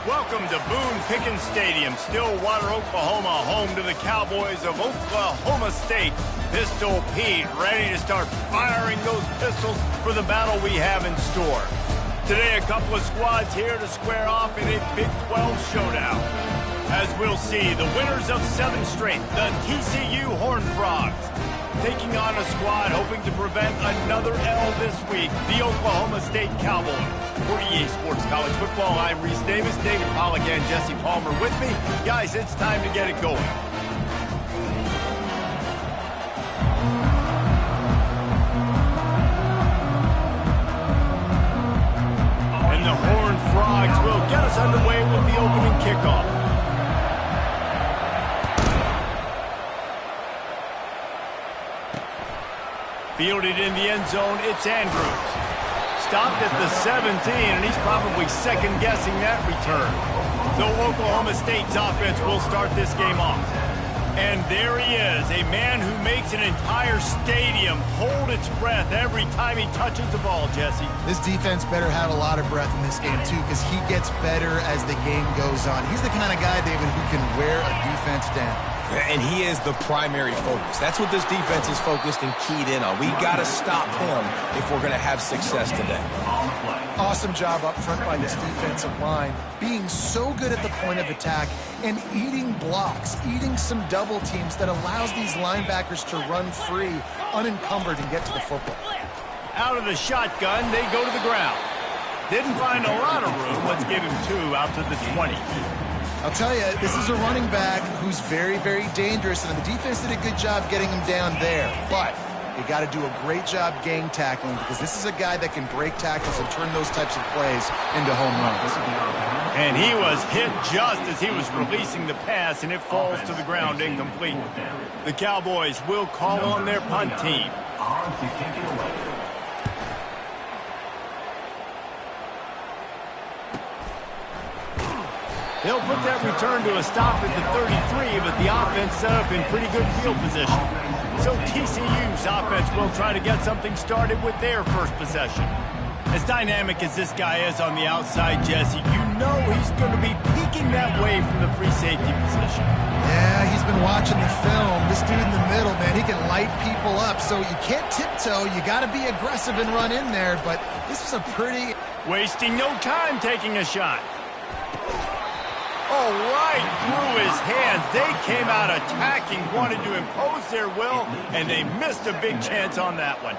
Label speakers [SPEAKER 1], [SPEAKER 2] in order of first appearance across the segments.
[SPEAKER 1] Welcome to Boone Pickens Stadium, Stillwater, Oklahoma, home to the Cowboys of Oklahoma State. Pistol Pete ready to start firing those pistols for the battle we have in store. Today, a couple of squads here to square off in a Big 12 showdown. As we'll see, the winners of 7 straight, the TCU Horned Frogs, taking on a squad hoping to prevent another L this week, the Oklahoma State Cowboys. For EA Sports College Football, I'm Reese Davis, David Pollack, and Jesse Palmer with me. Guys, it's time to get it going. And the Horned Frogs will get us underway with the opening kickoff. Fielded in the end zone, it's Andrews. Stopped at the 17, and he's probably second-guessing that return. So Oklahoma State's offense will start this game off. And there he is, a man who makes an entire stadium hold its breath every time he touches the ball, Jesse.
[SPEAKER 2] This defense better have a lot of breath in this game, too, because he gets better as the game goes on. He's the kind of guy, David, who can wear a defense down.
[SPEAKER 3] And he is the primary focus. That's what this defense is focused and keyed in on. We got to stop him if we're going to have success today.
[SPEAKER 2] Awesome job up front by this defensive line, being so good at the point of attack and eating blocks, eating some double teams that allows these linebackers to run free, unencumbered, and get to the football.
[SPEAKER 1] Out of the shotgun, they go to the ground. Didn't find a lot of room. Let's give him 2 out to the 20.
[SPEAKER 2] I'll tell you, this is a running back who's very, very dangerous, and the defense did a good job getting him down there. But you got to do a great job gang tackling, because this is a guy that can break tackles and turn those types of plays into home runs.
[SPEAKER 1] And he was hit just as he was releasing the pass, and it falls to the ground incomplete. The Cowboys will call on their punt team. They'll put that return to a stop at the 33, but the offense set up in pretty good field position. So TCU's offense will try to get something started with their first possession. As dynamic as this guy is on the outside, Jesse, you know he's going to be peeking that way from the free safety position.
[SPEAKER 2] Yeah, he's been watching the film. This dude in the middle, man, he can light people up. So you can't tiptoe. You got to be aggressive and run in there. But this is a pretty...
[SPEAKER 1] Wasting no time taking a shot. Oh, right through his hands. They came out attacking, wanted to impose their will, and they missed a big chance on that one.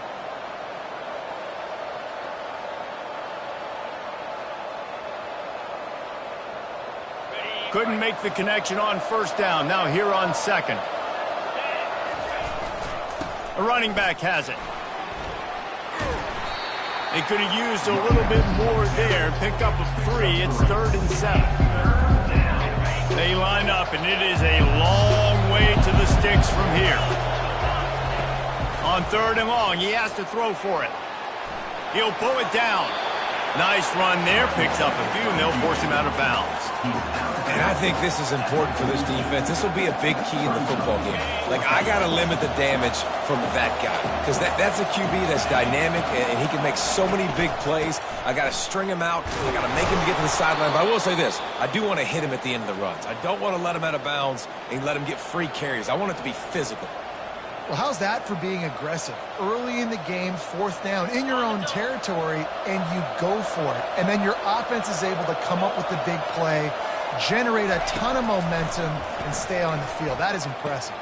[SPEAKER 1] Couldn't make the connection on first down. Now here on second. A running back has it. They could have used a little bit more there. Pick up a 3. It's 3rd and 7. They line up, and it is a long way to the sticks from here. On 3rd and long, he has to throw for it. He'll pull it down. Nice run there. Picks up a few, and they'll force him out of bounds.
[SPEAKER 3] And I think this is important for this defense. This will be a big key in the football game. Like, I got to limit the damage from that guy, because that's a QB that's dynamic, and he can make so many big plays. I got to string him out. I got to make him get to the sideline. But I will say this. I do want to hit him at the end of the runs. I don't want to let him out of bounds and let him get free carries. I want it to be physical.
[SPEAKER 2] Well, how's that for being aggressive? Early in the game, 4th down, in your own territory, and you go for it. And then your offense is able to come up with the big play, generate a ton of momentum, and stay on the field. That is impressive.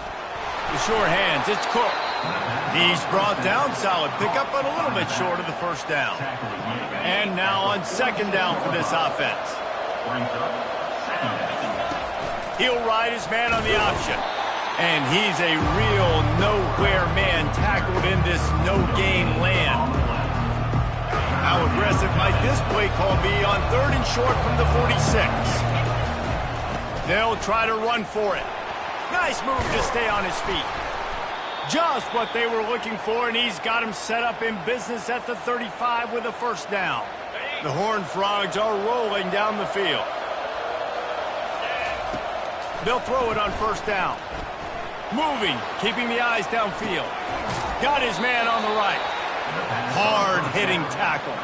[SPEAKER 1] The sure hands, it's Cook. He's brought down solid. Pick up but a little bit short of the first down. And now on 2nd down for this offense. He'll ride his man on the option. And he's a real nowhere man tackled in this no-gain land. How aggressive might this play call be on 3rd and short from the 46? They'll try to run for it. Nice move to stay on his feet. Just what they were looking for, and he's got him set up in business at the 35 with a 1st down. The Horned Frogs are rolling down the field. They'll throw it on 1st down. Moving, keeping the eyes downfield. Got his man on the right. Hard-hitting tackle.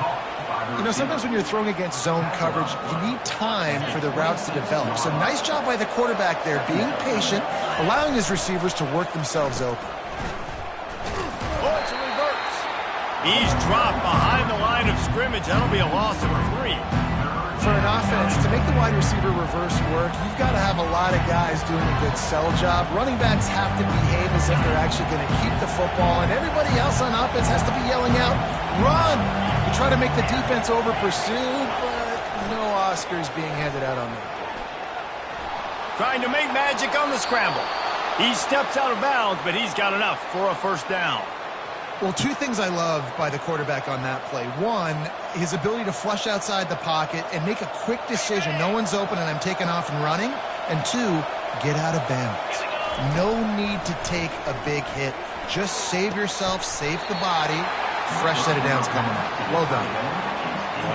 [SPEAKER 2] You know, sometimes when you're throwing against zone coverage, you need time for the routes to develop. So nice job by the quarterback there, being patient, allowing his receivers to work themselves open.
[SPEAKER 1] Oh, it's a reverse. He's dropped behind the line of scrimmage. That'll be a loss of 3.
[SPEAKER 2] For an offense, to make the wide receiver reverse work, you've got to have a lot of guys doing a good sell job. Running backs have to behave as if they're actually going to keep the football, and everybody else on offense has to be yelling out, run! You try to make the defense over-pursued, but no Oscars being handed out on that.
[SPEAKER 1] Trying to make magic on the scramble. He steps out of bounds, but he's got enough for a first down.
[SPEAKER 2] Well, 2 things I love by the quarterback on that play. 1, his ability to flush outside the pocket and make a quick decision. No one's open and I'm taking off and running. And 2, get out of bounds. No need to take a big hit. Just save yourself, save the body. Fresh set of downs coming up. Well done.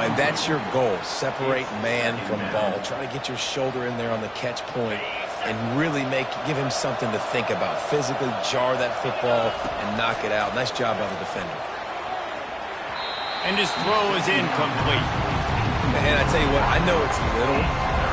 [SPEAKER 3] And that's your goal. Separate man from ball. Try to get your shoulder in there on the catch point and really give him something to think about. Physically jar that football and knock it out. Nice job by the defender.
[SPEAKER 1] And his throw is incomplete.
[SPEAKER 3] And I tell you what, I know it's little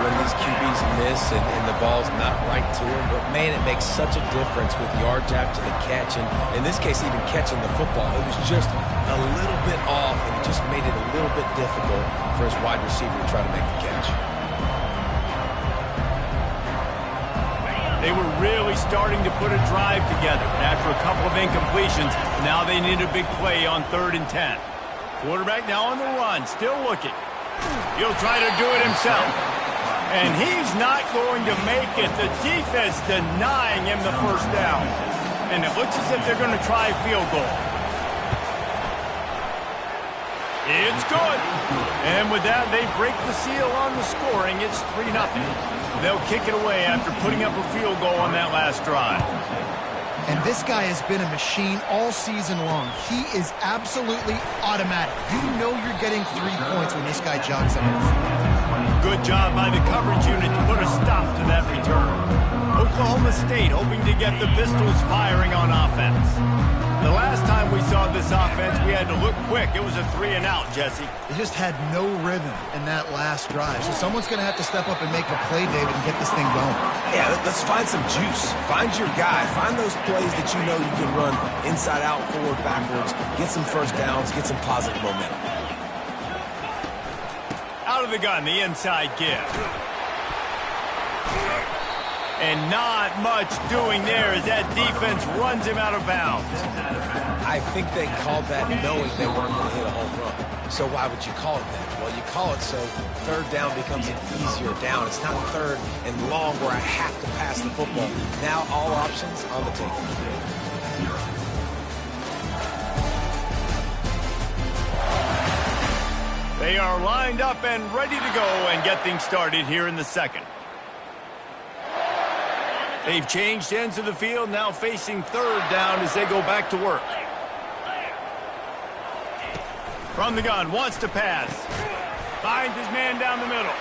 [SPEAKER 3] when these QBs miss and the ball's not right to them, but man, it makes such a difference with yards after the catch, and in this case, even catching the football. It was just a little bit off, and it just made it a little bit difficult for his wide receiver to try to make the catch.
[SPEAKER 1] They were really starting to put a drive together. After a couple of incompletions, now they need a big play on 3rd and 10. Quarterback now on the run, still looking. He'll try to do it himself. And he's not going to make it. The defense denying him the first down. And it looks as if they're going to try a field goal. It's good. And with that, they break the seal on the scoring. It's 3-0. They'll kick it away after putting up a field goal on that last drive.
[SPEAKER 2] And this guy has been a machine all season long. He is absolutely automatic. You know you're getting 3 points when this guy jogs up.
[SPEAKER 1] Good job by the coverage unit to put a stop to that return. Oklahoma State hoping to get the Pistols firing on offense. The last time we saw this offense, we had to look quick. It was a 3-and-out, Jesse.
[SPEAKER 2] They just had no rhythm in that last drive. So someone's going to have to step up and make a play, David, and get this thing going.
[SPEAKER 3] Yeah, let's find some juice. Find your guy. Find those plays that you know you can run inside out, forward, backwards. Get some first downs. Get some positive momentum.
[SPEAKER 1] Out of the gun, the inside give. And not much doing there as that defense runs him out of bounds.
[SPEAKER 3] I think they called that knowing they weren't going to hit a home run. So why would you call it that? Well, you call it so 3rd down becomes an easier down. It's not 3rd and long where I have to pass the football. Now all options on the table.
[SPEAKER 1] They are lined up and ready to go and get things started here in the second. They've changed ends of the field, now facing 3rd down as they go back to work. From the gun, wants to pass. Finds his man down the middle.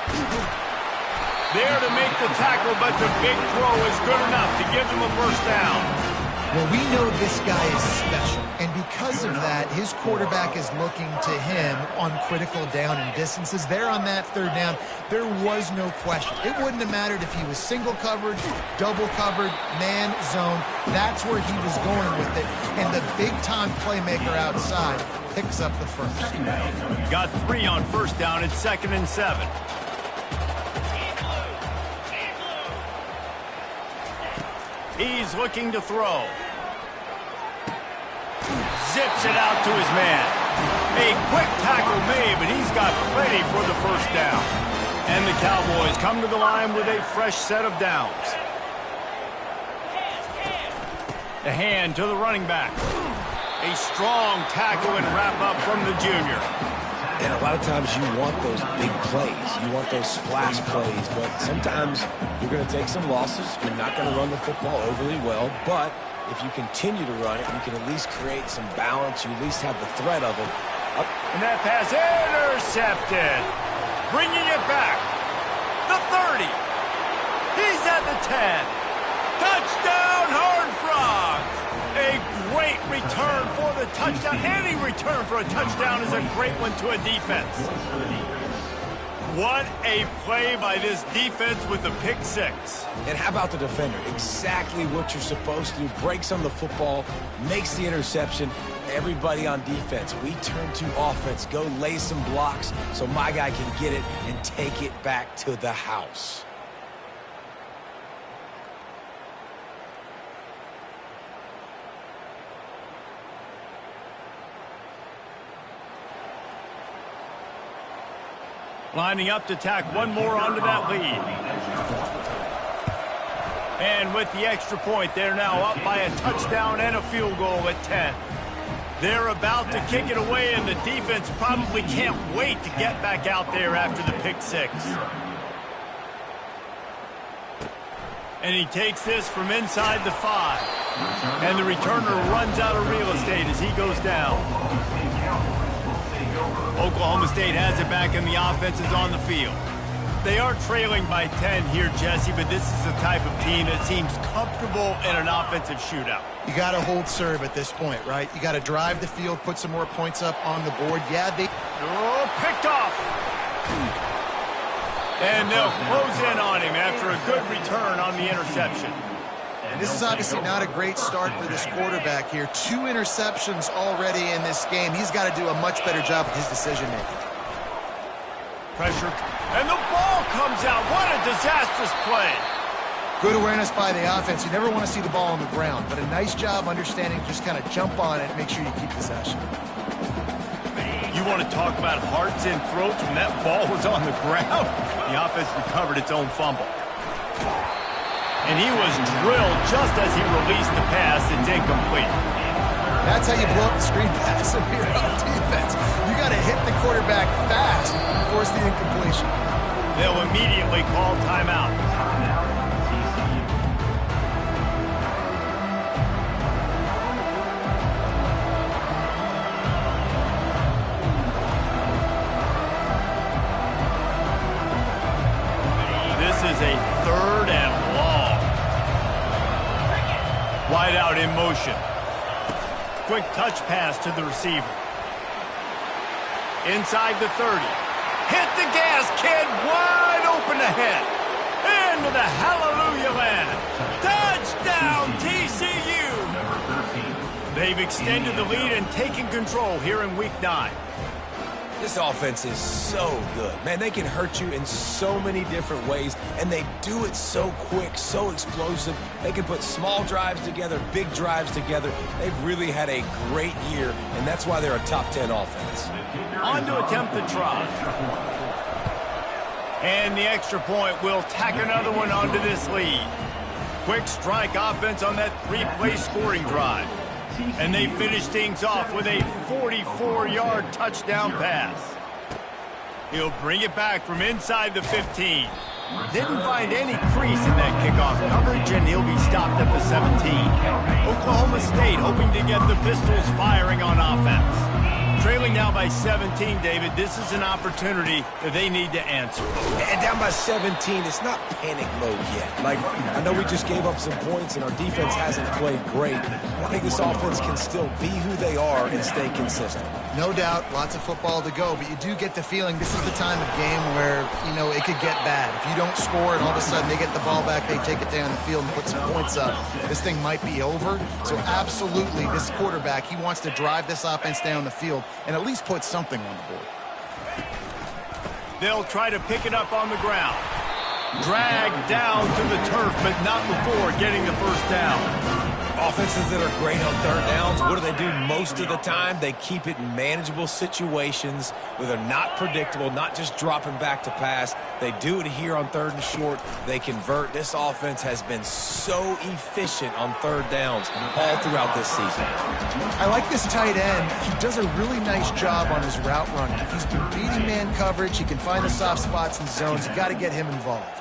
[SPEAKER 1] There to make the tackle, but the big throw is good enough to give them a first down.
[SPEAKER 2] Well, we know this guy is special, and because of that, his quarterback is looking to him on critical down and distances. There on that 3rd down, there was no question. It wouldn't have mattered if he was single covered, double covered, man, zone. That's where he was going with it, and the big-time playmaker outside picks up the first.
[SPEAKER 1] Got 3 on first down. It's 2nd and 7. He's looking to throw. Zips it out to his man. A quick tackle made, but he's got plenty for the first down. And the Cowboys come to the line with a fresh set of downs. The hand to the running back. A strong tackle and wrap up from the junior.
[SPEAKER 3] And a lot of times you want those big plays. You want those splash plays. But sometimes you're going to take some losses. You're not going to run the football overly well. But if you continue to run it, you can at least create some balance. You at least have the threat of it.
[SPEAKER 1] And that pass intercepted. Bringing it back. The 30. He's at the 10. Touchdown, Horned Frogs. A Great return for the touchdown. Any return for a touchdown is a great one to a defense. What a play by this defense with the pick six.
[SPEAKER 3] And how about the defender? Exactly what you're supposed to do. Breaks on the football, makes the interception. Everybody on defense, we turn to offense. Go lay some blocks so my guy can get it and take it back to the house.
[SPEAKER 1] Lining up to tack one more onto that lead. And with the extra point, they're now up by a touchdown and a field goal at 10. They're about to kick it away, and the defense probably can't wait to get back out there after the pick six. And he takes this from inside the 5. And the returner runs out of real estate as he goes down. Oklahoma State has it back, and the offense is on the field. They are trailing by 10 here, Jesse, but this is the type of team that seems comfortable in an offensive shootout.
[SPEAKER 2] You got to hold serve at this point, right? You got to drive the field, put some more points up on the board. Yeah, they...
[SPEAKER 1] Oh, picked off. And they'll close in on him after a good return on the interception.
[SPEAKER 2] This is obviously not a great start for this quarterback here. 2 interceptions already in this game. He's got to do a much better job with his decision-making.
[SPEAKER 1] Pressure, and the ball comes out. What a disastrous play.
[SPEAKER 2] Good awareness by the offense. You never want to see the ball on the ground, but a nice job understanding just kind of jump on it and make sure you keep possession.
[SPEAKER 1] You want to talk about hearts and throats when that ball was on the ground? The offense recovered its own fumble. And he was drilled just as he released the pass. It's incomplete.
[SPEAKER 2] That's how you blow up the screen pass if you're on defense. You got to hit the quarterback fast and force the incompletion.
[SPEAKER 1] They'll immediately call timeout. This is a 3rd and long. Wide out in motion. Quick touch pass to the receiver. Inside the 30. Hit the gas, kid. Wide open ahead. Into the hallelujah land. Touchdown, TCU. They've extended the lead and taken control here in Week 9.
[SPEAKER 3] This offense is so good. Man, they can hurt you in so many different ways, and they do it so quick, so explosive. They can put small drives together, big drives together. They've really had a great year, and that's why they're a top 10 offense.
[SPEAKER 1] On to attempt the try. And the extra point will tack another one onto this lead. Quick strike offense on that 3-play scoring drive. And they finish things off with a 44-yard touchdown pass. He'll bring it back from inside the 15. Didn't find any crease in that kickoff coverage, and he'll be stopped at the 17. Oklahoma State hoping to get the Pistols firing on offense. Trailing now by 17, David. This is an opportunity that they need to answer.
[SPEAKER 3] And down by 17, it's not panic mode yet. Like, I know we just gave up some points and our defense hasn't played great. I think this offense can still be who they are and stay consistent.
[SPEAKER 2] No doubt, lots of football to go, but you do get the feeling this is the time of game where, you know, it could get bad. If you don't score and all of a sudden they get the ball back, they take it down the field and put some points up, this thing might be over. So absolutely, this quarterback, he wants to drive this offense down the field and at least put something on the board.
[SPEAKER 1] They'll try to pick it up on the ground. Dragged down to the turf, but not before getting the first down.
[SPEAKER 3] Offenses that are great on 3rd downs, what do? Most of the time, they keep it in manageable situations where they're not predictable, not just dropping back to pass. They do it here on 3rd and short. They convert. This offense has been so efficient on 3rd downs all throughout this season.
[SPEAKER 2] I like this tight end. He does a really nice job on his route running. He's been beating man coverage. He can find the soft spots and zones. You got to get him involved.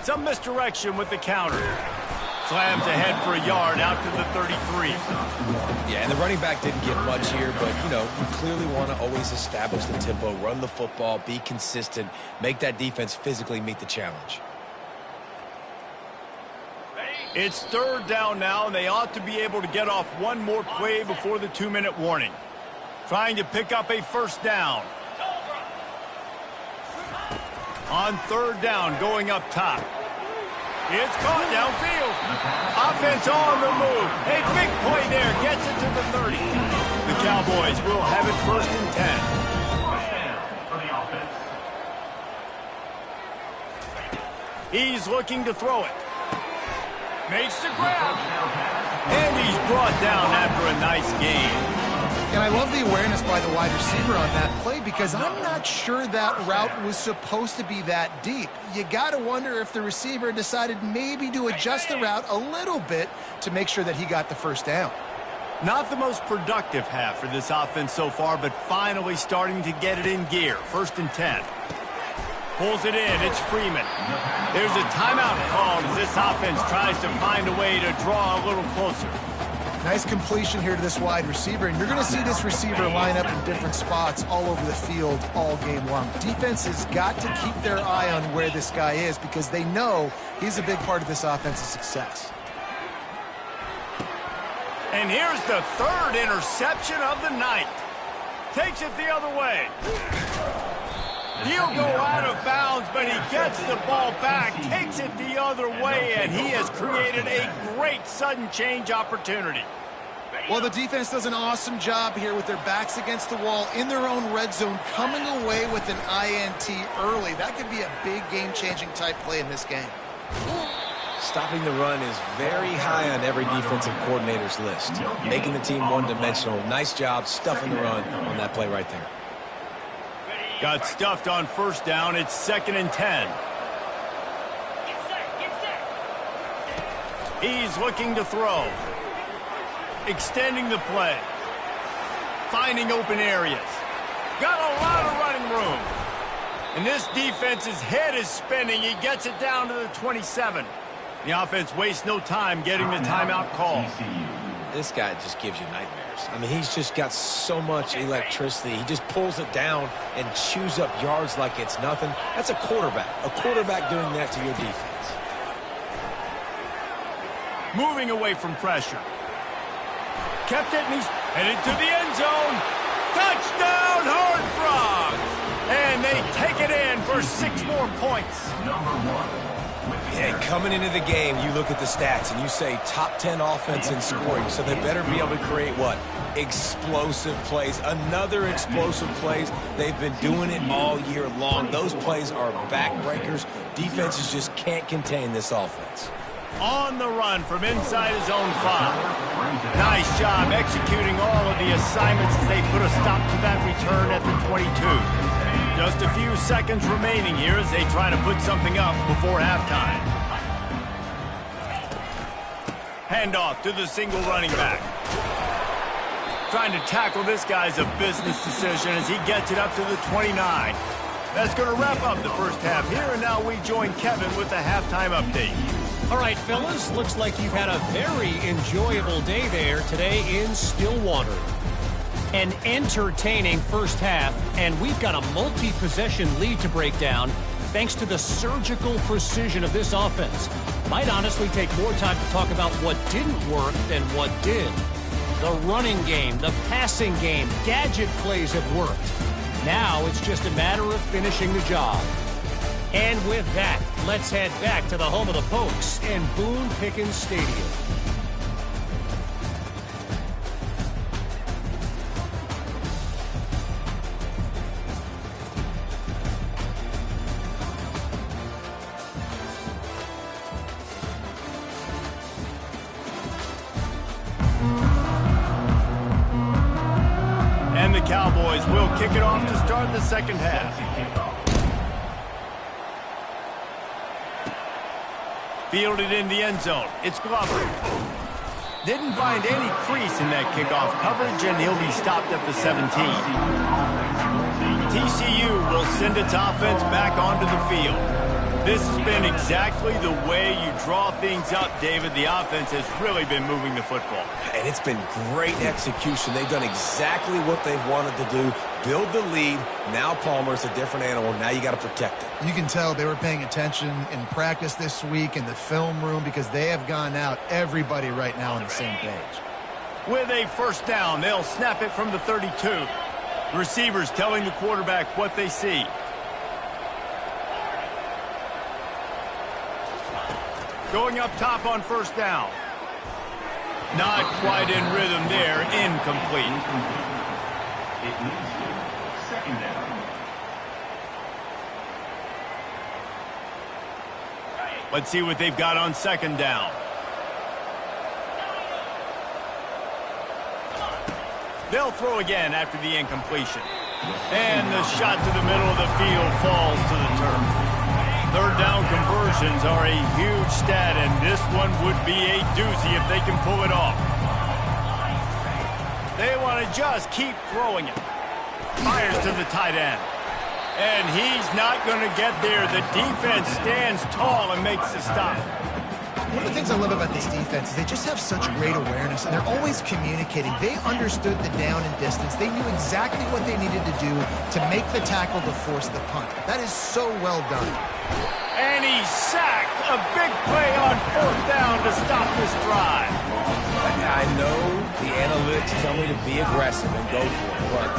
[SPEAKER 1] Some misdirection with the counter. Slams ahead for a yard out to the 33.
[SPEAKER 3] Yeah, and the running back didn't get much here, but, you know, you clearly want to always establish the tempo, run the football, be consistent, make that defense physically meet the challenge.
[SPEAKER 1] It's third down now, and they ought to be able to get off one more play before the 2-minute warning. Trying to pick up a first down. On third down, going up top. It's caught downfield. Offense on the move. A big play there. Gets it to the 30. The Cowboys will have it first and 10.
[SPEAKER 4] For the offense.
[SPEAKER 1] He's looking to throw it. Makes the grab. And he's brought down after a nice gain.
[SPEAKER 2] And I love the awareness by the wide receiver on that play because I'm not sure that route was supposed to be that deep. You got to wonder if the receiver decided maybe to adjust the route a little bit to make sure that he got the first down.
[SPEAKER 1] Not the most productive half for this offense so far, but finally starting to get it in gear. First and 10. Pulls it in. It's Freeman. There's a timeout called as this offense tries to find a way to draw a little closer.
[SPEAKER 2] Nice completion here to this wide receiver, and you're going to see this receiver line up in different spots all over the field all game long. Defense has got to keep their eye on where this guy is because they know he's a big part of this offense's success.
[SPEAKER 1] And here's the third interception of the night. Takes it the other way. He'll go out of bounds, but he gets the ball back, takes it the other way, and he has created a great sudden change opportunity.
[SPEAKER 2] Well, the defense does an awesome job here with their backs against the wall in their own red zone, coming away with an INT early. That could be a big game-changing type play in this game.
[SPEAKER 3] Stopping the run is very high on every defensive coordinator's list. Making the team one-dimensional. Nice job stuffing the run on that play right there.
[SPEAKER 1] Got stuffed on first down. It's second and 10. He's looking to throw. Extending the play. Finding open areas. Got a lot of running room. And this defense's head is spinning. He gets it down to the 27. The offense wastes no time getting the timeout call.
[SPEAKER 3] This guy just gives you nightmares. I mean, he's just got so much electricity. He just pulls it down and chews up yards like it's nothing. That's a quarterback. A quarterback doing that to your defense.
[SPEAKER 1] Moving away from pressure. Kept it, and he's headed to the end zone. Touchdown, Horned Frogs! And they take it in for 6 more points.
[SPEAKER 3] Yeah, coming into the game, you look at the stats and you say top 10 offense in scoring, so they better be able to create what? Explosive plays. Another explosive plays. They've been doing it all year long. Those plays are backbreakers. Defenses just can't contain this offense.
[SPEAKER 1] On the run from inside his own 5. Nice job executing all of the assignments as they put a stop to that return at the 22. Just a few seconds remaining here as they try to put something up before halftime. Handoff to the single running back. Trying to tackle this guy's a business decision as he gets it up to the 29. That's going to wrap up the first half here, and now we join Kevin with the halftime update.
[SPEAKER 5] All right, fellas, looks like you've had a very enjoyable day there today in Stillwater. An entertaining first half, and we've got a multi-possession lead to break down thanks to the surgical precision of this offense. Might honestly take more time to talk about what didn't work than what did. The running game, the passing game, gadget plays have worked. Now it's just a matter of finishing the job. And with that, let's head back to the home of the Pokes in Boone Pickens Stadium.
[SPEAKER 1] And the Cowboys will kick it off to start the second half. Fielded in the end zone. It's Glover. Didn't find any crease in that kickoff coverage, and he'll be stopped at the 17. TCU will send its offense back onto the field. This has been exactly the way you draw things up, David. The offense has really been moving the football.
[SPEAKER 3] And it's been great execution. They've done exactly what they've wanted to do. Build the lead. Now Palmer's a different animal. Now you got to protect it.
[SPEAKER 2] You can tell they were paying attention in practice this week in the film room because they have gone out, everybody right now on the same page.
[SPEAKER 1] With a first down, they'll snap it from the 32. The receivers telling the quarterback what they see. Going up top on first down. Not quite in rhythm there. Incomplete.
[SPEAKER 4] It leads to second down.
[SPEAKER 1] Let's see what they've got on second down. They'll throw again after the incompletion. And the shot to the middle of the field falls to the turf. Third down conversions are a huge stat, and this one would be a doozy if they can pull it off. They want to just keep throwing it. Fires to the tight end. And he's not going to get there. The defense stands tall and makes the stop.
[SPEAKER 2] One of the things I love about this defense is they just have such great awareness, and they're always communicating. They understood the down and distance. They knew exactly what they needed to do to make the tackle to force the punt. That is so well done.
[SPEAKER 1] And he's sacked. A big play on fourth down to stop this drive.
[SPEAKER 3] I know the analytics tell me to be aggressive and go for it, but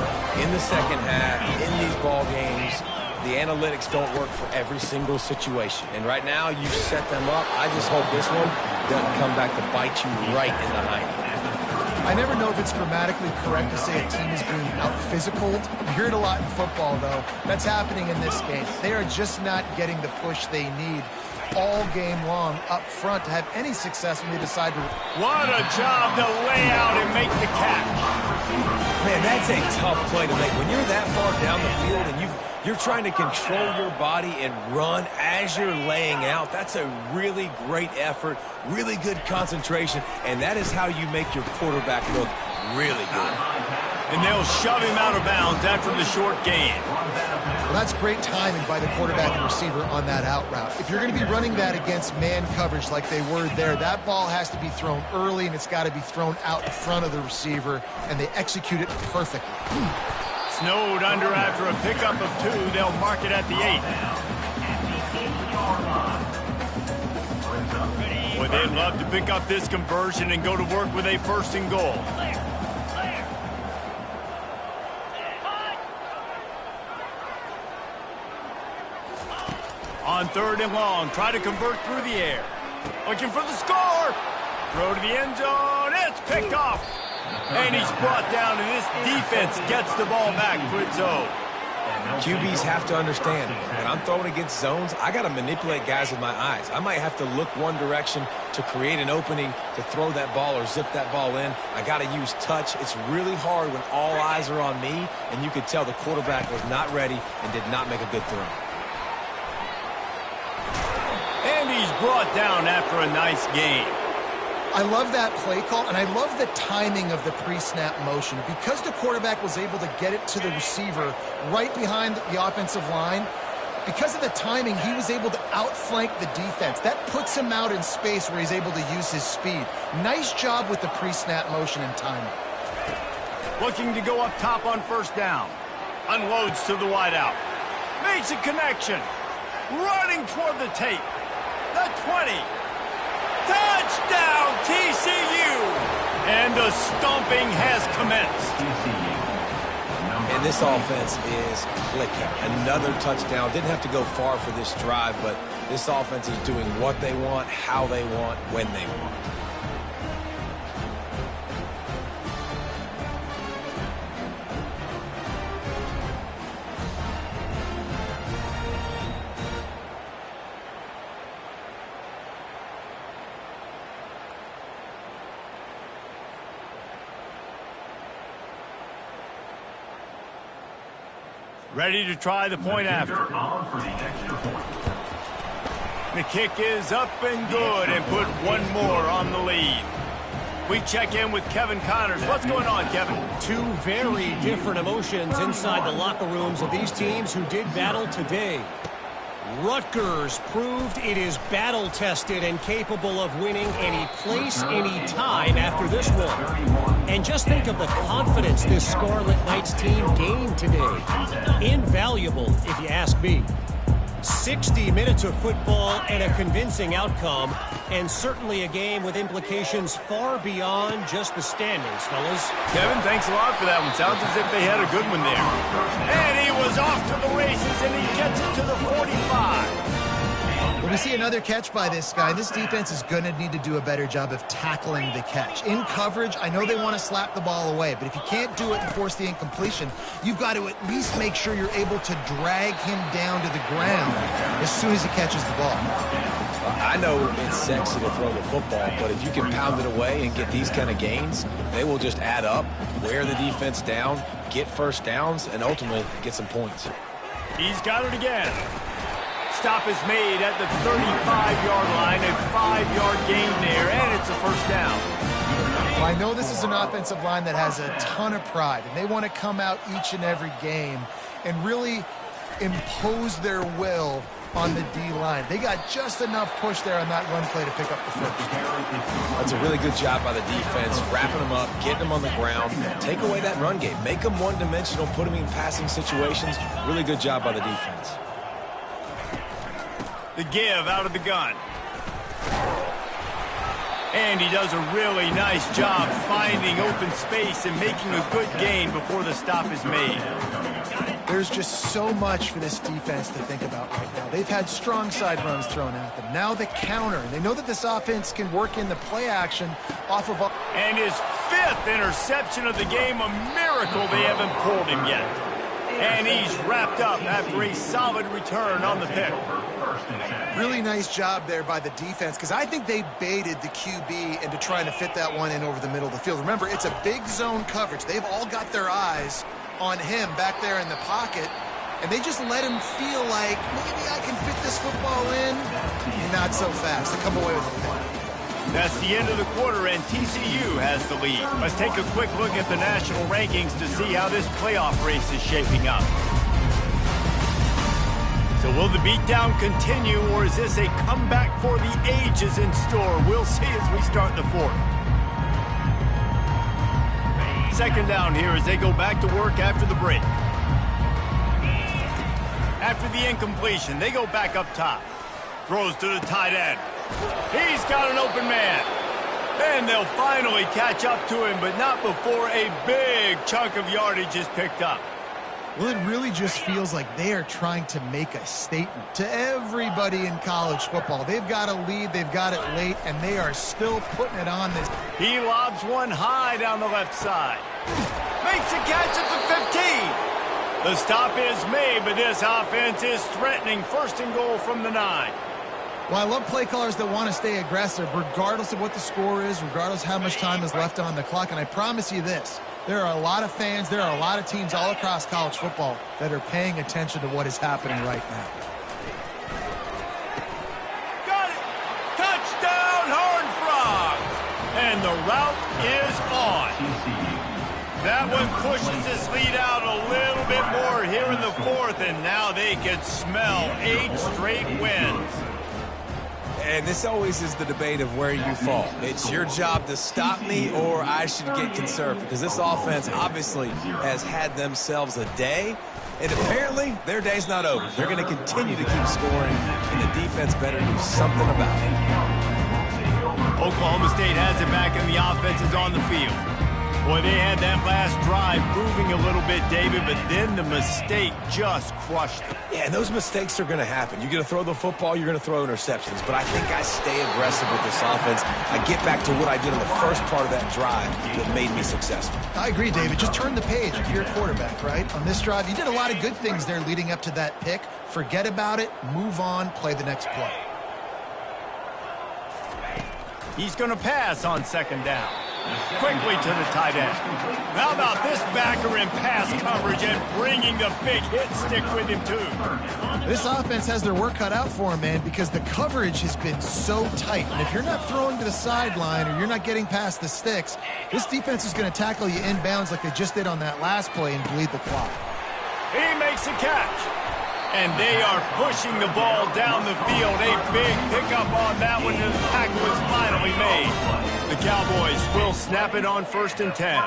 [SPEAKER 3] in the second half, in these ball games, the analytics don't work for every single situation. And right now, you set them up. I just hope this one doesn't come back to bite you right in the hiney.
[SPEAKER 2] I never know if it's grammatically correct to say a team is being out-physicaled. You hear it a lot in football, though. That's happening in this game. They are just not getting the push they need all game long up front to have any success when they decide to...
[SPEAKER 1] What a job to lay out and make the catch.
[SPEAKER 3] Man, that's a tough play to make. When you're that far down the field and you're trying to control your body and run as you're laying out, that's a really great effort, really good concentration, and that is how you make your quarterback look really good.
[SPEAKER 1] And they'll shove him out of bounds after the short gain.
[SPEAKER 2] Well, that's great timing by the quarterback and receiver on that out route. If you're going to be running that against man coverage like they were there, that ball has to be thrown early, and it's got to be thrown out in front of the receiver, and they execute it perfectly.
[SPEAKER 1] Snowed under after a pickup of 2. They'll mark it at the 8. Boy, they'd love to pick up this conversion and go to work with a first and goal. On third and long, try to convert through the air. Looking for the score. Throw to the end zone. It's picked off. And he's brought down, and this defense gets the ball back for its own.
[SPEAKER 3] QBs have to understand, when I'm throwing against zones, I got to manipulate guys with my eyes. I might have to look one direction to create an opening to throw that ball or zip that ball in. I got to use touch. It's really hard when all eyes are on me, and you could tell the quarterback was not ready and did not make a good throw.
[SPEAKER 1] And he's brought down after a nice gain.
[SPEAKER 2] I love that play call, and I love the timing of the pre-snap motion. Because the quarterback was able to get it to the receiver right behind the offensive line, because of the timing, he was able to outflank the defense. That puts him out in space where he's able to use his speed. Nice job with the pre-snap motion and timing.
[SPEAKER 1] Looking to go up top on first down. Unloads to the wideout. Makes a connection. Running toward the tape. The 20. Touchdown, TCU! And the stomping has commenced.
[SPEAKER 3] And this offense is clicking. Another touchdown. Didn't have to go far for this drive, but this offense is doing what they want, how they want, when they want.
[SPEAKER 1] Ready to try the point after. The kick is up and good and put one more on the lead. We check in with Kevin Connors. What's going on, Kevin?
[SPEAKER 5] Two very different emotions inside the locker rooms of these teams who did battle today. Rutgers proved it is battle-tested and capable of winning any place, any time after this one. And just think of the confidence this Scarlet Knights team gained today. Invaluable, if you ask me. 60 minutes of football and a convincing outcome, and certainly a game with implications far beyond just the standings, fellas.
[SPEAKER 1] Kevin, thanks a lot for that one. Sounds as if they had a good one there. And he was off to the races, and he gets it to the 45.
[SPEAKER 2] Well, we see another catch by this guy. This defense is going to need to do a better job of tackling the catch. In coverage, I know they want to slap the ball away, but if you can't do it and force the incompletion, you've got to at least make sure you're able to drag him down to the ground as soon as he catches the ball.
[SPEAKER 3] I know it's sexy to throw the football, but if you can pound it away and get these kind of gains, they will just add up, wear the defense down, get first downs, and ultimately get some points.
[SPEAKER 1] He's got it again. Stop is made at the 35-yard line, a 5-yard gain there, and it's a first down.
[SPEAKER 2] Well, I know this is an offensive line that has a ton of pride, and they want to come out each and every game and really impose their will on the D-line. They got just enough push there on that run play to pick up the first.
[SPEAKER 3] That's a really good job by the defense, wrapping them up, getting them on the ground, take away that run game, make them one-dimensional, put them in passing situations. Really good job by the defense.
[SPEAKER 1] The give out of the gun. And he does a really nice job finding open space and making a good gain before the stop is made.
[SPEAKER 2] There's just so much for this defense to think about right now. They've had strong side runs thrown at them. Now the counter. And they know that this offense can work in the play action off of...
[SPEAKER 1] And his 5th interception of the game, a miracle they haven't pulled him yet. And he's wrapped up after a solid return on the pick.
[SPEAKER 2] Really nice job there by the defense, because I think they baited the QB into trying to fit that one in over the middle of the field. Remember, it's a big zone coverage. They've all got their eyes on him back there in the pocket, and they just let him feel like, maybe I can fit this football in. Not so fast. They come away with the pick.
[SPEAKER 1] That's the end of the quarter, and TCU has the lead. Let's take a quick look at the national rankings to see how this playoff race is shaping up. So will the beatdown continue, or is this a comeback for the ages in store? We'll see as we start the 4th. Second down here as they go back to work after the break. After the incompletion, they go back up top. Throws to the tight end. He's got an open man. And they'll finally catch up to him, but not before a big chunk of yardage is picked up.
[SPEAKER 2] Well, it really just feels like they are trying to make a statement to everybody in college football. They've got a lead, they've got it late, and they are still putting it on this.
[SPEAKER 1] He lobs one high down the left side. Makes a catch at the 15. The stop is made, but this offense is threatening 1st and goal from the 9.
[SPEAKER 2] Well, I love play callers that want to stay aggressive, regardless of what the score is, regardless how much time is left on the clock. And I promise you this, there are a lot of fans, there are a lot of teams all across college football that are paying attention to what is happening right now.
[SPEAKER 1] Got it! Touchdown, Horned Frogs! And the route is on. That one pushes this lead out a little bit more here in the 4th, and now they can smell 8 straight wins.
[SPEAKER 3] And this always is the debate of where you fall. It's your job to stop me, or I should get conservative, because this offense obviously has had themselves a day, and apparently their day's not over. They're going to continue to keep scoring, and the defense better do something about it.
[SPEAKER 1] Oklahoma State has it back, and the offense is on the field. Boy, they had that last drive moving a little bit, David, but then the mistake just crushed them.
[SPEAKER 3] Yeah, and those mistakes are going to happen. You're going to throw the football, you're going to throw interceptions. But I think I stay aggressive with this offense. I get back to what I did in the first part of that drive that made me successful.
[SPEAKER 2] I agree, David. Just turn the page if you're a quarterback, right? On this drive, you did a lot of good things there leading up to that pick. Forget about it, move on, play the next play.
[SPEAKER 1] He's going to pass on 2nd down. Quickly to the tight end. How about this backer in pass coverage and bringing the big hit stick with him, too?
[SPEAKER 2] This offense has their work cut out for them, man, because the coverage has been so tight. And if you're not throwing to the sideline or you're not getting past the sticks, this defense is going to tackle you inbounds like they just did on that last play and bleed the clock.
[SPEAKER 1] He makes a catch. And they are pushing the ball down the field. A big pickup on that one, and the tackle is finally made. The Cowboys will snap it on 1st and 10.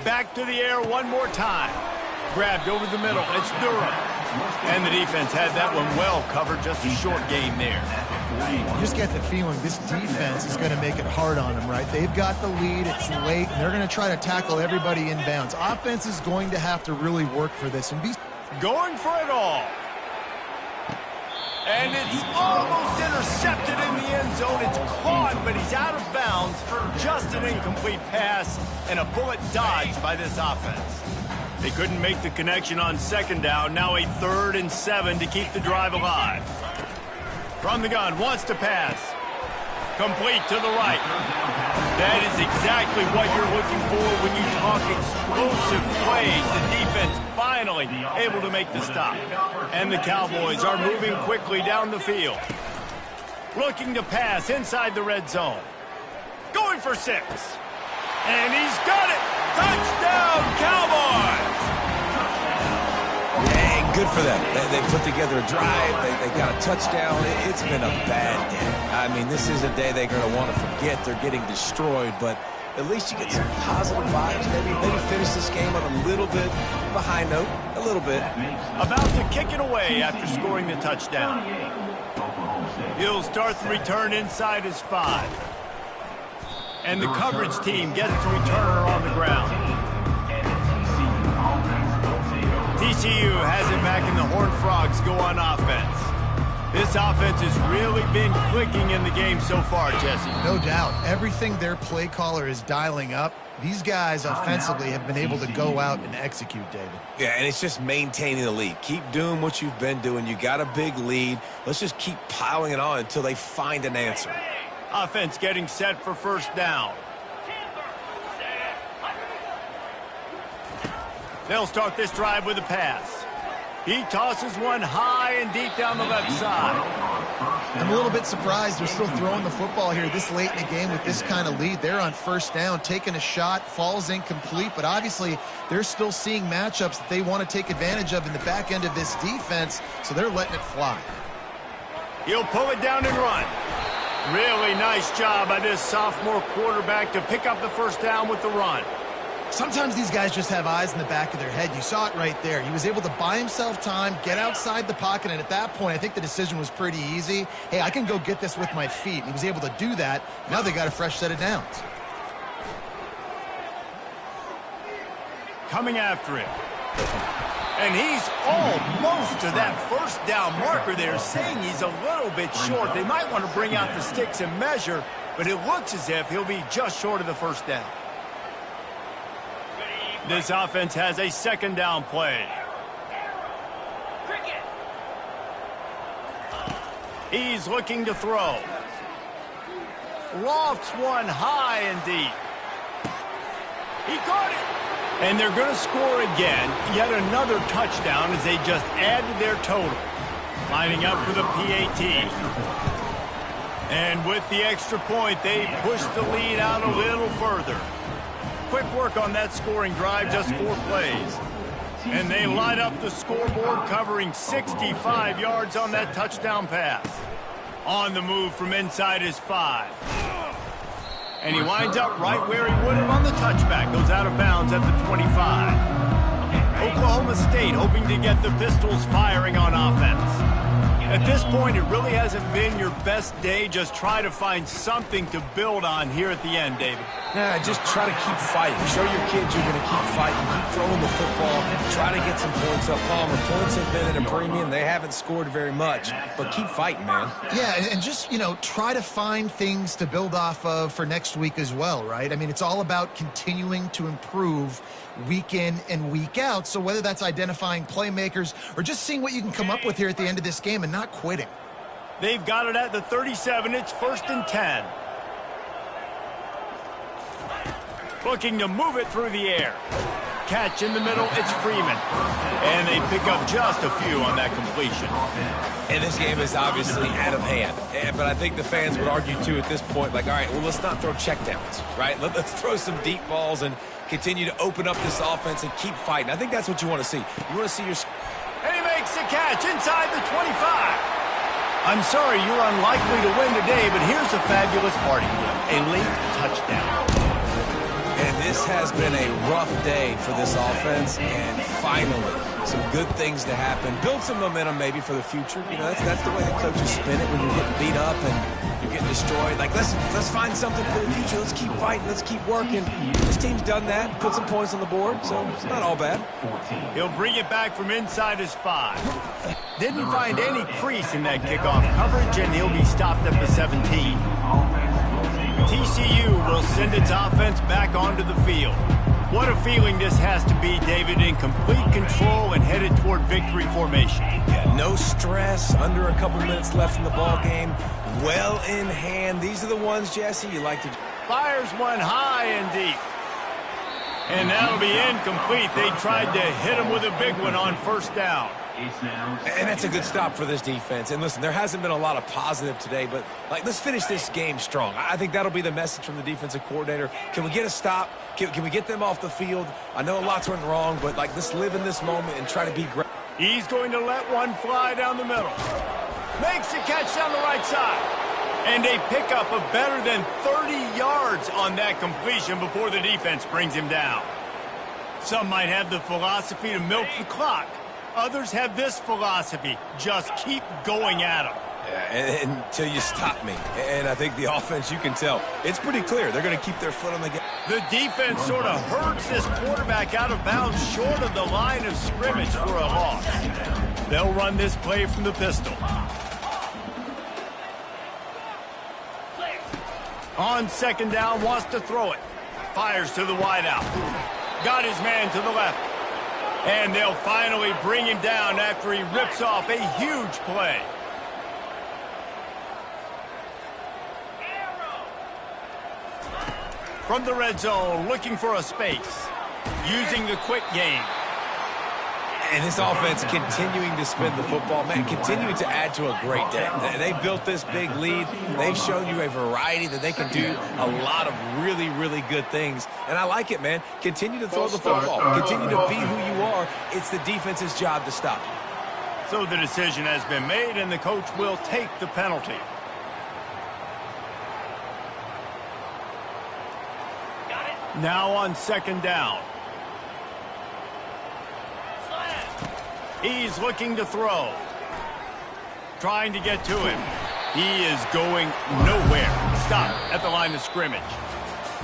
[SPEAKER 1] Back to the air one more time. Grabbed over the middle. It's Durham. And the defense had that one well covered. Just a short game there.
[SPEAKER 2] You just get the feeling this defense is going to make it hard on them, right? They've got the lead. It's late, and they're going to try to tackle everybody inbounds. Offense is going to have to really work for this and be
[SPEAKER 1] going for it all. And it's almost intercepted in the end zone. It's caught, but he's out of bounds. Just an incomplete pass and a bullet dodged by this offense. They couldn't make the connection on 2nd down. Now a 3rd and 7 to keep the drive alive. From the gun, wants to pass. Complete to the right. That is exactly what you're looking for when you talk explosive plays. The defense finally able to make the stop. And the Cowboys are moving quickly down the field. Looking to pass inside the red zone. Going for 6. And he's got it. Touchdown, Cowboys!
[SPEAKER 3] Hey, good for them. They put together a drive. They got a touchdown. It's been a bad day. I mean, this is a day they're going to want to forget. They're getting destroyed, but at least you get some positive vibes. Maybe finish this game on a little bit of a high note. A little bit.
[SPEAKER 1] About to kick it away after scoring the touchdown. He'll start the return inside his 5. And the coverage team gets the returner on the ground. TCU has it back and the Horned Frogs go on offense. This offense has really been clicking in the game so far, Jesse.
[SPEAKER 2] No doubt. Everything their play caller is dialing up, these guys offensively have been able to go out and execute, David.
[SPEAKER 3] Yeah, and it's just maintaining the lead. Keep doing what you've been doing. You got a big lead. Let's just keep piling it on until they find an answer.
[SPEAKER 1] Offense getting set for 1st down. They'll start this drive with a pass. He tosses one high and deep down the left side.
[SPEAKER 2] I'm a little bit surprised they're still throwing the football here this late in the game with this kind of lead. They're on 1st down, taking a shot, falls incomplete, but obviously they're still seeing matchups that they want to take advantage of in the back end of this defense, so they're letting it fly.
[SPEAKER 1] He'll pull it down and run. Really nice job by this sophomore quarterback to pick up the 1st down with the run.
[SPEAKER 2] Sometimes these guys just have eyes in the back of their head. You saw it right there. He was able to buy himself time, get outside the pocket, and at that point, I think the decision was pretty easy. Hey, I can go get this with my feet. And he was able to do that. Now they got a fresh set of downs.
[SPEAKER 1] Coming after him. And he's almost to that 1st down marker there, saying he's a little bit short. They might want to bring out the sticks and measure, but it looks as if he'll be just short of the 1st down. This offense has a 2nd down play. He's looking to throw. Lofts one high and deep. He caught it. And they're going to score again. Yet another touchdown as they just added their total. Lining up for the PAT. And with the extra point, they push the lead out a little further. Quick work on that scoring drive, just 4 plays. And they light up the scoreboard, covering 65 yards on that touchdown pass. On the move from inside his 5. And he winds up right where he would have on the touchback. Goes out of bounds at the 25. Oklahoma State hoping to get the Pistols firing on offense. At this point, it really hasn't been your best day. Just try to find something to build on here at the end, David.
[SPEAKER 3] Yeah, just try to keep fighting. Show your kids you're going to keep fighting. Keep throwing the football. Try to get some points up. Palmer, points have been at a premium. They haven't scored very much, but keep fighting, man.
[SPEAKER 2] Yeah, and just, try to find things to build off of for next week as well, right? I mean, it's all about continuing to improve week in and week out. So whether that's identifying playmakers or just seeing what you can come up with here at the end of this game and not quitting.
[SPEAKER 1] They've got it at the 37. It's 1st and 10. Looking to move it through the air. catch in the middle. It's Freeman. And they pick up just a few on that completion.
[SPEAKER 3] And this game is obviously out of hand. But I think the fans would argue, too, at this point, like, all right, well, let's not throw checkdowns, right? Let's throw some deep balls and continue to open up this offense and keep fighting. I think that's what you want to see. You want to see your...
[SPEAKER 1] And he makes the catch inside the 25. I'm sorry you're unlikely to win today, but here's a fabulous parting gift, a late touchdown.
[SPEAKER 3] And this has been a rough day for this offense, and finally, some good things to happen. Build some momentum maybe for the future. You know, that's the way the coaches spin it when you're getting beat up and you're getting destroyed. Like, let's find something for the future. Let's keep fighting. Let's keep working. This team's done that, put some points on the board, so it's not all bad.
[SPEAKER 1] He'll bring it back from inside his 5. Didn't find any crease in that kickoff coverage, and he'll be stopped at the 17. TCU will send its offense back onto the field. What a feeling this has to be, David, in complete control and headed toward victory formation.
[SPEAKER 3] Yeah, no stress, under a couple minutes left in the ball game, well in hand. These are the ones, Jesse, you like to...
[SPEAKER 1] Fires one high and deep. And that'll be incomplete. They tried to hit him with a big one on first down.
[SPEAKER 3] And that's a good stop for this defense. And listen, there hasn't been a lot of positive today, but like, let's finish this game strong. I think that'll be the message from the defensive coordinator. Can we get a stop? Can we get them off the field? I know lots went wrong, but like, let's live in this moment and try to be great.
[SPEAKER 1] He's going to let one fly down the middle. Makes the catch down the right side. And they pick up a better than 30 yards on that completion before the defense brings him down. Some might have the philosophy to milk the clock. Others have this philosophy, just keep going at them.
[SPEAKER 3] Yeah, until you stop me. And I think the offense, you can tell, it's pretty clear. They're going to keep their foot on the gas.
[SPEAKER 1] The defense sort of hurts this quarterback out of bounds short of the line of scrimmage for a loss. They'll run this play from the pistol. On second down, wants to throw it. Fires to the wideout. Got his man to the left. And they'll finally bring him down after he rips off a huge play. From the red zone, looking for a space. Using the quick game.
[SPEAKER 3] And this offense continuing to spin the football, man, continuing to add to a great day. They built this big lead. They've shown you a variety that they can do a lot of really, really good things. And I like it, man. Continue to throw the football. Continue to be who you are. It's the defense's job to stop you.
[SPEAKER 1] So the decision has been made, and the coach will take the penalty. Now on second down. He's looking to throw. Trying to get to him. He is going nowhere. Stop at the line of scrimmage.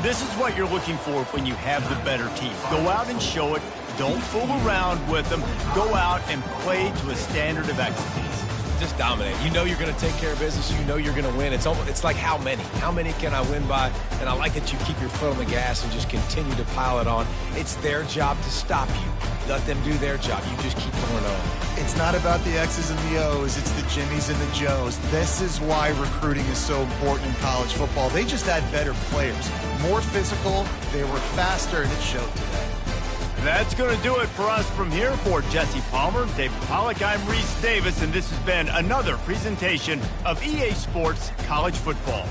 [SPEAKER 1] This is what you're looking for when you have the better team. Go out and show it. Don't fool around with them. Go out and play to a standard of excellence.
[SPEAKER 3] Just dominate. You know you're going to take care of business. You know you're going to win. It's like how many? How many can I win by? And I like that you keep your foot on the gas and just continue to pile it on. It's their job to stop you. Let them do their job. You just keep going on.
[SPEAKER 2] It's not about the X's and the O's. It's the Jimmies and the Joes. This is why recruiting is so important in college football. They just had better players. More physical. They were faster, and it showed today.
[SPEAKER 1] That's going to do it for us from here. For Jesse Palmer, David Pollack, I'm Reese Davis, and this has been another presentation of EA Sports College Football.